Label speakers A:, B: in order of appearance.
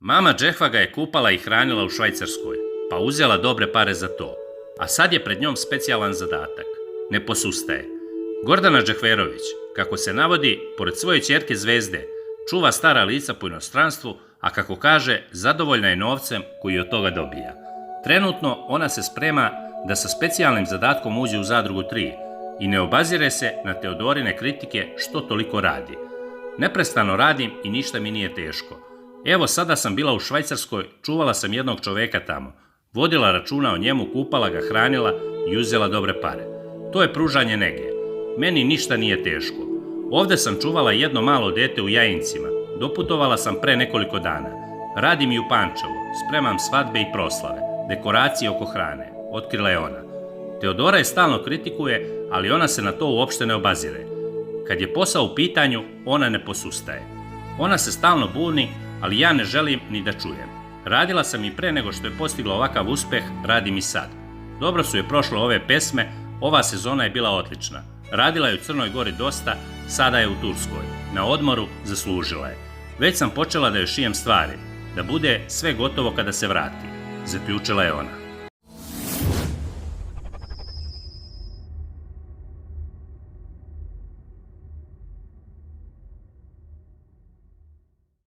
A: Mama Džehva ga je kupala i hranila u Švajcarskoj, pa uzela dobre pare za to. A sad je pred njom specijalan zadatak. Ne posustaje. Gordana Džehverović, kako se navodi, pored svoje ćerke Zvezde, čuva stara lica po inostranstvu, a kako kaže, zadovoljna je novcem koji od toga dobija. Trenutno ona se sprema da sa specijalnim zadatkom uđe u Zadrugu 3 i ne obazire se na Teodorine kritike što toliko radi. Neprestano radim i ništa mi nije teško. Evo sada sam bila u Švajcarskoj, čuvala sam jednog čoveka tamo, vodila računa o njemu, kupala ga, hranila i uzela dobre pare. To je pružanje nege. Meni ništa nije teško. Ovde sam čuvala jedno malo dete u Jajincima, doputovala sam pre nekoliko dana. Radim i u Pančevu, spremam svadbe i proslave, dekoracije oko hrane, otkrila je ona. Teodora je stalno kritikuje, ali ona se na to uopšte ne obazire. Kad je posao u pitanju, ona ne posustaje. Ona se stalno buni, ali ja ne želim ni da čujem. Radila sam i pre nego što je postigla ovakav uspeh, radim i sad. Dobro su je prošle ove pesme, ova sezona je bila odlična. Radila je u Crnoj Gori dosta, sada je u Turskoj. Na odmoru zaslužila je. Već sam počela da joj šijem stvari, da bude sve gotovo kada se vrati, zaključila je ona.